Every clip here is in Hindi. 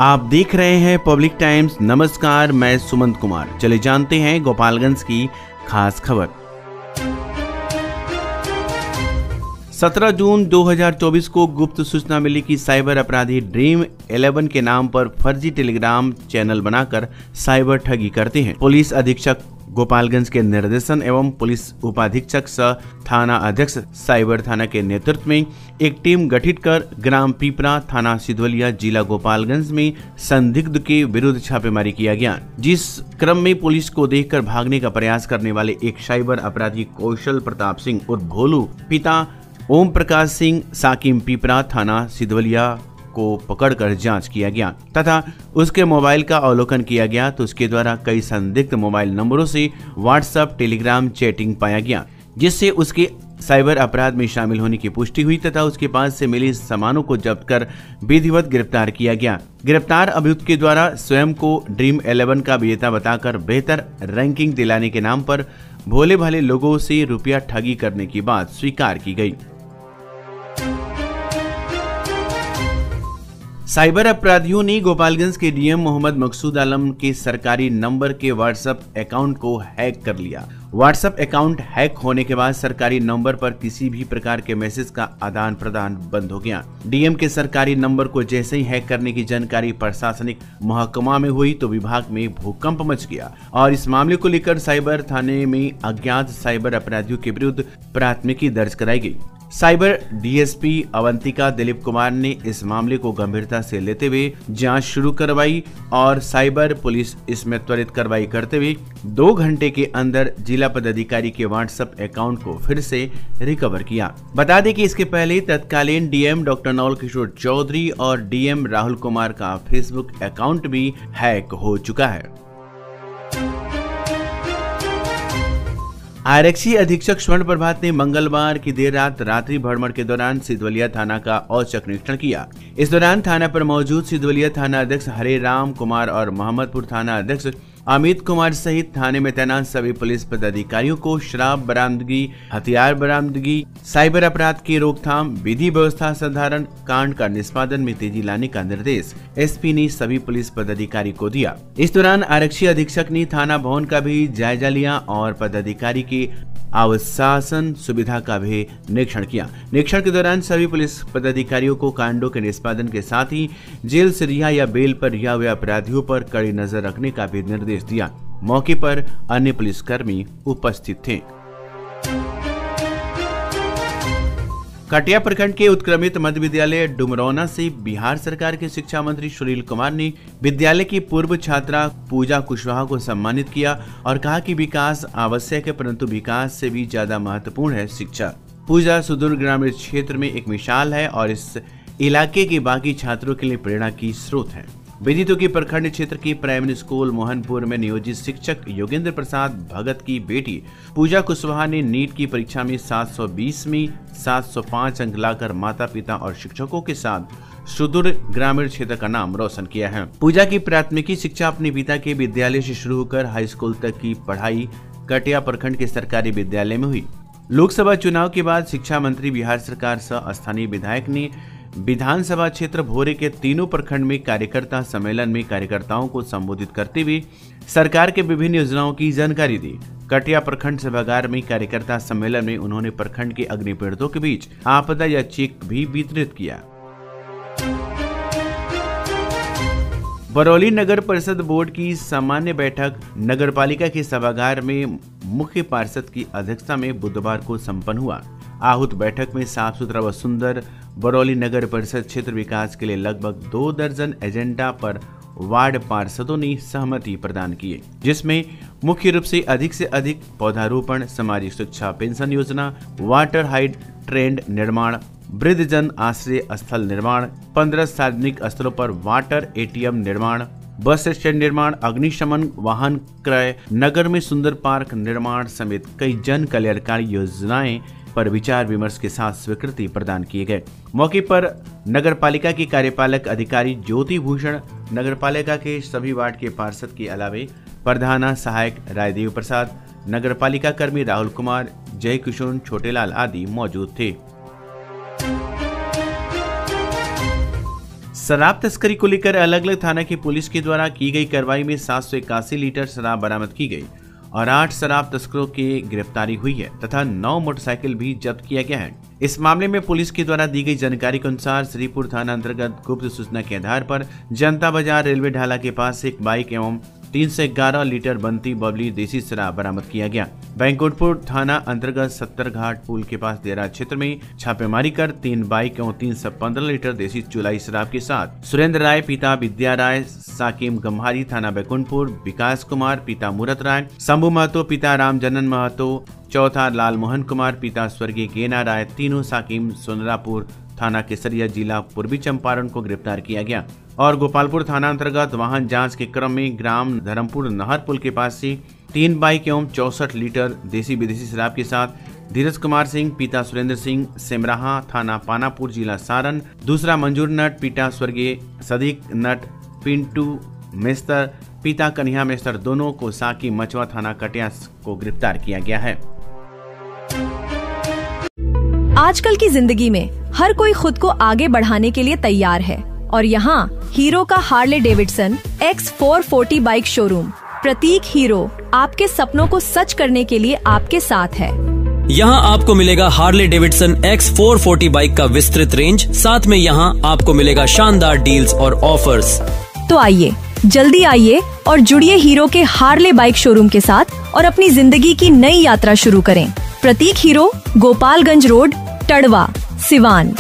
आप देख रहे हैं पब्लिक टाइम्स। नमस्कार, मैं सुमंत कुमार। चले जानते हैं गोपालगंज की खास खबर। 17 जून 2024 को गुप्त सूचना मिली कि साइबर अपराधी ड्रीम 11 के नाम पर फर्जी टेलीग्राम चैनल बनाकर साइबर ठगी करते हैं। पुलिस अधीक्षक गोपालगंज के निर्देशन एवं पुलिस उपाधीक्षक सह थाना अध्यक्ष साइबर थाना के नेतृत्व में एक टीम गठित कर ग्राम पीपरा, थाना सिधवलिया, जिला गोपालगंज में संदिग्ध के विरुद्ध छापेमारी किया गया। जिस क्रम में पुलिस को देखकर भागने का प्रयास करने वाले एक साइबर अपराधी कौशल प्रताप सिंह उर्फ भोलू, पिता ओम प्रकाश सिंह, साकिम पीपरा, थाना सिधवलिया को पकड़कर जांच किया गया तथा उसके मोबाइल का अवलोकन किया गया तो उसके द्वारा कई संदिग्ध मोबाइल नंबरों से व्हाट्सएप, टेलीग्राम चैटिंग पाया गया, जिससे उसके साइबर अपराध में शामिल होने की पुष्टि हुई तथा उसके पास से मिले सामानों को जब्त कर विधिवत गिरफ्तार किया गया। गिरफ्तार अभियुक्त के द्वारा स्वयं को ड्रीम 11 का विजेता बताकर बेहतर रैंकिंग दिलाने के नाम पर भोले भाले लोगों से रुपया ठगी करने की बात स्वीकार की गई। साइबर अपराधियों ने गोपालगंज के डीएम मोहम्मद मकसूद आलम के सरकारी नंबर के व्हाट्सएप अकाउंट को हैक कर लिया। व्हाट्सएप अकाउंट हैक होने के बाद सरकारी नंबर पर किसी भी प्रकार के मैसेज का आदान प्रदान बंद हो गया। डीएम के सरकारी नंबर को जैसे ही हैक करने की जानकारी प्रशासनिक महकमा में हुई तो विभाग में भूकंप मच गया और इस मामले को लेकर साइबर थाने में अज्ञात साइबर अपराधियों के विरुद्ध प्राथमिकी दर्ज कराई गई। साइबर डीएसपी अवंतिका दिलीप कुमार ने इस मामले को गंभीरता से लेते हुए जांच शुरू करवाई और साइबर पुलिस इसमें त्वरित कार्रवाई करते हुए 2 घंटे के अंदर जिला पदाधिकारी के व्हाट्सएप अकाउंट को फिर से रिकवर किया। बता दें कि इसके पहले तत्कालीन डीएम डॉक्टर नवल किशोर चौधरी और डीएम राहुल कुमार का फेसबुक अकाउंट भी हैक हो चुका है। आरक्षी अधीक्षक स्वर्ण प्रभात ने मंगलवार की देर रात रात्रि भ्रमण के दौरान सिधवलिया थाना का औचक निरीक्षण किया। इस दौरान थाना पर मौजूद सिधवलिया थाना अध्यक्ष हरे राम कुमार और मोहम्मदपुर थाना अध्यक्ष अमित कुमार सहित थाने में तैनात सभी पुलिस पदाधिकारियों को शराब बरामदगी, हथियार बरामदगी, साइबर अपराध की रोकथाम, विधि व्यवस्था साधारण कांड का निष्पादन में तेजी लाने का निर्देश एसपी ने सभी पुलिस पदाधिकारी को दिया। इस दौरान आरक्षी अधीक्षक ने थाना भवन का भी जायजा लिया और पदाधिकारी की आवासन सुविधा का भी निरीक्षण किया। निरीक्षण के दौरान सभी पुलिस पदाधिकारियों को कांडों के निष्पादन के साथ ही जेल से रिहा या बेल पर रिहा हुए अपराधियों पर कड़ी नजर रखने का भी निर्देश दिया। मौके पर अन्य पुलिसकर्मी उपस्थित थे। कटिया प्रखंड के उत्क्रमित मध्य विद्यालय डुमरौना से बिहार सरकार के शिक्षा मंत्री सुनील कुमार ने विद्यालय की पूर्व छात्रा पूजा कुशवाहा को सम्मानित किया और कहा कि विकास आवश्यक है परंतु विकास से भी ज्यादा महत्वपूर्ण है शिक्षा। पूजा सुदूर ग्रामीण क्षेत्र में एक मिसाल है और इस इलाके के बाकी छात्रों के लिए प्रेरणा की स्रोत है। विदित की प्रखंड क्षेत्र की प्राइमरी स्कूल मोहनपुर में नियोजित शिक्षक योगेंद्र प्रसाद भगत की बेटी पूजा कुशवाहा ने नीट की परीक्षा में 720 में 705 अंक लाकर माता पिता और शिक्षकों के साथ सुदूर ग्रामीण क्षेत्र का नाम रोशन किया है। पूजा की प्राथमिकी शिक्षा अपने पिता के विद्यालय से शुरू होकर हाई स्कूल तक की पढ़ाई कटिया प्रखंड के सरकारी विद्यालय में हुई। लोकसभा चुनाव के बाद शिक्षा मंत्री बिहार सरकार सह स्थानीय विधायक ने विधानसभा क्षेत्र भोरे के तीनों प्रखंड में कार्यकर्ता सम्मेलन में कार्यकर्ताओं को संबोधित करते हुए सरकार के विभिन्न योजनाओं की जानकारी दी। कटिया प्रखंड सभागार में कार्यकर्ता सम्मेलन में उन्होंने प्रखंड के अग्नि पीड़ितों के बीच आपदा या चेक भी वितरित किया। बरौली नगर परिषद बोर्ड की सामान्य बैठक नगरपालिका के सभागार में मुख्य पार्षद की अध्यक्षता में बुधवार को संपन्न हुआ। आहूत बैठक में साफ सुथरा व सुंदर बरौली नगर परिषद क्षेत्र विकास के लिए लगभग 2 दर्जन एजेंडा पर वार्ड पार्षदों ने सहमति प्रदान की, जिसमें मुख्य रूप से अधिक पौधारोपण, सामाजिक शिक्षा, पेंशन योजना, वाटर हाइड्रेंट निर्माण, वृद्धजन आश्रय स्थल निर्माण, 15 सार्वजनिक स्थलों पर वाटर एटीएम निर्माण, बस स्टैंड निर्माण, अग्निशमन वाहन क्रय, नगर में सुंदर पार्क निर्माण समेत कई जन कल्याणकारी योजनाएं पर विचार विमर्श के साथ स्वीकृति प्रदान किए गए। मौके पर नगरपालिका के कार्यपालक अधिकारी ज्योति भूषण, नगरपालिका के सभी वार्ड के पार्षद के अलावे प्रधाना सहायक रायदेव प्रसाद, नगरपालिका कर्मी राहुल कुमार, जय किशोर छोटेलाल आदि मौजूद थे। शराब तस्करी को लेकर अलग अलग थाना की पुलिस के द्वारा की गई कार्रवाई में 781 लीटर शराब बरामद की गई और 8 शराब तस्करों की गिरफ्तारी हुई है तथा 9 मोटरसाइकिल भी जब्त किया गया है। इस मामले में पुलिस के द्वारा दी गई जानकारी के अनुसार श्रीपुर थाना अंतर्गत गुप्त सूचना के आधार पर जनता बाजार रेलवे ढाला के पास एक बाइक एवं 311 लीटर बनती बबली देसी शराब बरामद किया गया। बैंकुटपुर थाना अंतर्गत 70 घाट पुल के पास देरा क्षेत्र में छापेमारी कर 3 बाइक एवं 315 लीटर देसी चुलाई शराब के साथ सुरेंद्र राय पिता विद्या राय, साकिम गम्हारी थाना बैकुंठपुर, विकास कुमार पिता मूरत राय, शंभू महतो पिता रामजनन महतो, चौथा लाल मोहन कुमार पिता स्वर्गीय गेना राय, तीनों साकिम सोनरापुर थाना केसरिया जिला पूर्वी चंपारण को गिरफ्तार किया गया और गोपालपुर थाना अंतर्गत वाहन जांच के क्रम में ग्राम धर्मपुर नहर पुल के पास से 3 बाइक एवं 64 लीटर देसी विदेशी शराब के साथ धीरज कुमार सिंह पिता सुरेंद्र सिंह सेमराहा थाना पानापुर जिला सारण, दूसरा मंजूर नट पिता स्वर्गीय सदीक नट, पिंटू मेस्तर पिता कन्हैया मेस्तर दोनों को साकी मचवा थाना कटिया को गिरफ्तार किया गया है। आजकल की जिंदगी में हर कोई खुद को आगे बढ़ाने के लिए तैयार है और यहाँ हीरो का Harley Davidson X440 bike showroom प्रतीक हीरो आपके सपनों को सच करने के लिए आपके साथ है। यहाँ आपको मिलेगा हार्ले डेविडसन X440 बाइक का विस्तृत रेंज, साथ में यहाँ आपको मिलेगा शानदार डील्स और ऑफर्स। तो आइए, जल्दी आइए और जुड़िए हीरो के हार्ले बाइक शोरूम के साथ और अपनी जिंदगी की नई यात्रा शुरू करें। प्रतीक हीरो, गोपालगंज रोड, टड़वा, सिवान।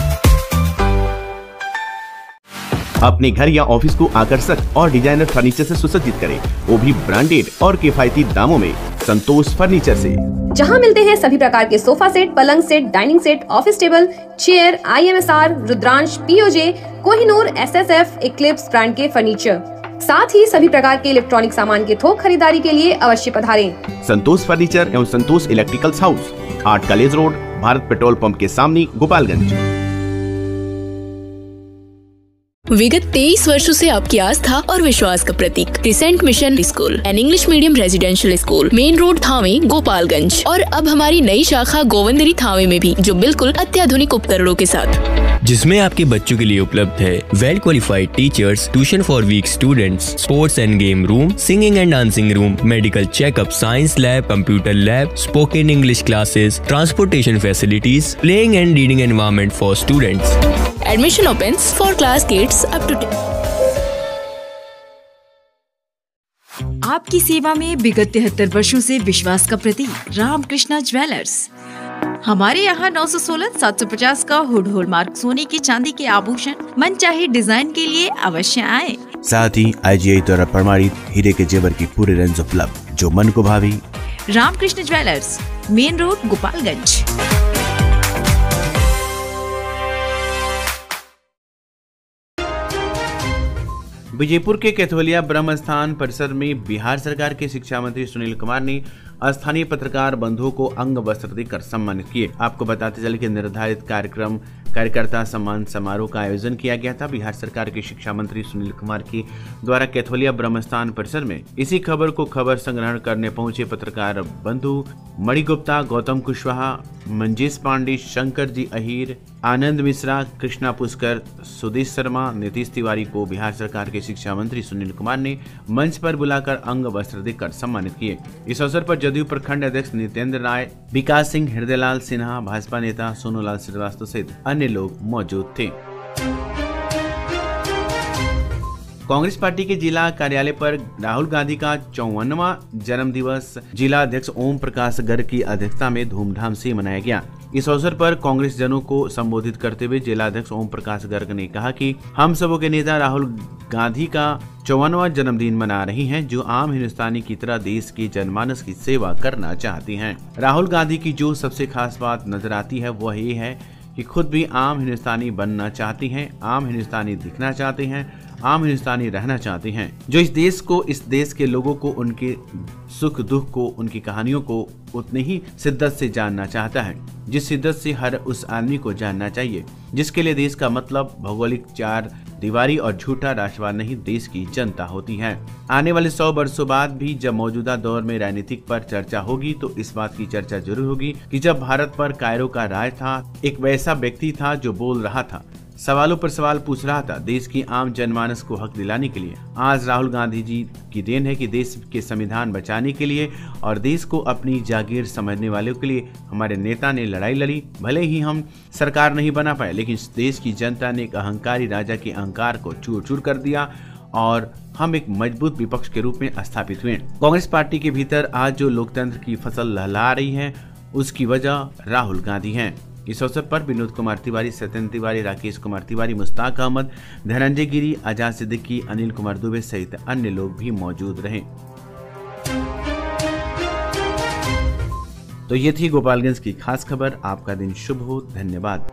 अपने घर या ऑफिस को आकर्षक और डिजाइनर फर्नीचर से सुसज्जित करें, वो भी ब्रांडेड और किफायती दामों में संतोष फर्नीचर से, जहां मिलते हैं सभी प्रकार के सोफा सेट, पलंग set, dining set, office table, chair, IMSR, Rudransh, POJ, Kohinoor, SSF, Eclipse brand के फर्नीचर, साथ ही सभी प्रकार के इलेक्ट्रॉनिक सामान के थोक खरीदारी के लिए अवश्य पधारें। संतोष फर्नीचर एवं Santosh electricals house, 8 college road, Bharat petrol pump के सामने, गोपालगंज। विगत 23 वर्षों से आपकी आस्था और विश्वास का प्रतीक crescent mission school and English medium residential school, main road Thawe, Gopalganj. और अब हमारी नई शाखा गोविंदरी थावे में भी, जो बिल्कुल अत्याधुनिक उपकरणों के साथ, जिसमें आपके बच्चों के लिए उपलब्ध है well qualified teachers, tuition for weak students, sports and game room, singing and dancing room, medical checkup, science lab, computer lab, spoken English classes, transportation facilities, playing and reading environment for students. Admission opens for class kids up to 10। आपकी सेवा में विगत 73 वर्षों से विश्वास का प्रतीक रामकृष्णा ज्वेलर्स। हमारे यहाँ 916-750 का हुड हॉलमार्क सोने की चांदी के आभूषण मनचाहे डिजाइन के लिए अवश्य आए। साथ ही IGI द्वारा प्रमाणित हीरे के जेवर की पूरी रेंज उपलब्ध, जो मन को भावी। Ramakrishna jewellers, main road, Gopalganj. Vijaypur के कैथोलिया ब्रह्म स्थान परिसर में बिहार सरकार के शिक्षा मंत्री सुनील कुमार ने स्थानीय पत्रकार बंधुओं को अंग वस्त्र देकर सम्मानित किए। आपको बताते चले कि निर्धारित कार्यकर्ता सम्मान समारोह का आयोजन किया गया था। बिहार सरकार के शिक्षा मंत्री सुनील कुमार के द्वारा कैथोलिया ब्रह्मस्थान परिसर में इसी खबर को खबर संग्रहण करने पहुंचे पत्रकार बंधु मणि गुप्ता, गौतम कुशवाहा, मंजेश पांडे, शंकर जी अहीर, आनंद मिश्रा, कृष्णा पुष्कर, सुदेश शर्मा, नीतीश तिवारी को बिहार सरकार के शिक्षा मंत्री सुनील कुमार ने मंच पर बुलाकर अंग वस्त्र देकर सम्मानित किए। इस अवसर पर जदयू प्रखंड अध्यक्ष नितेंद्र राय, विकास सिंह, हृदयलाल सिन्हा, भाजपा नेता सोनूलाल श्रीवास्तव सहित अन्य लोग मौजूद थे। कांग्रेस पार्टी के जिला कार्यालय पर राहुल गांधी का 54वां जन्म दिवस जिला अध्यक्ष ओम प्रकाश गर्ग की अध्यक्षता में धूमधाम से मनाया गया। इस अवसर पर कांग्रेस जनों को संबोधित करते हुए जिला अध्यक्ष ओम प्रकाश गर्ग ने कहा कि हम सबों के नेता राहुल गांधी का 54वां जन्मदिन मना रही हैं, जो आम हिंदुस्तानी की तरह देश की जनमानस की सेवा करना चाहती हैं। राहुल गांधी की जो सबसे खास बात नजर आती है वह ये है कि खुद भी आम हिंदुस्तानी बनना चाहती हैं, आम हिंदुस्तानी दिखना चाहती हैं, आम हिंदुस्तानी रहना चाहती हैं, जो इस देश को, इस देश के लोगों को, उनके सुख दुख को, उनकी कहानियों को उतनी ही शिद्दत से जानना चाहता है जिस शिद्दत से हर उस आदमी को जानना चाहिए जिसके लिए देश का मतलब भौगोलिक चार दीवारी और झूठा राष्ट्रवाद नहीं, देश की जनता होती है। आने वाले 100 वर्षों बाद भी जब मौजूदा दौर में राजनीतिक पर चर्चा होगी तो इस बात की चर्चा जरूर होगी कि जब भारत पर कायरों का राज था, एक वैसा व्यक्ति था जो बोल रहा था सवालों पर सवाल पूछ रहा था। देश की आम जनमानस को हक दिलाने के लिए आज राहुल गांधी जी की देन है कि देश के संविधान बचाने के लिए और देश को अपनी जागीर समझने वालों के लिए हमारे नेता ने लड़ाई लड़ी। भले ही हम सरकार नहीं बना पाए, लेकिन देश की जनता ने एक अहंकारी राजा के अहंकार को चूर चूर कर दिया और हम एक मजबूत विपक्ष के रूप में स्थापित हुए। कांग्रेस पार्टी के भीतर आज जो लोकतंत्र की फसल लहला रही है उसकी वजह राहुल गांधी हैं। इस अवसर पर विनोद कुमार तिवारी, सत्येंद्र तिवारी, राकेश कुमार तिवारी, मुश्ताक अहमद, धनंजय गिरी, आजाद सिद्दीकी, अनिल कुमार दुबे सहित अन्य लोग भी मौजूद रहे। तो ये थी गोपालगंज की खास खबर। आपका दिन शुभ हो। धन्यवाद।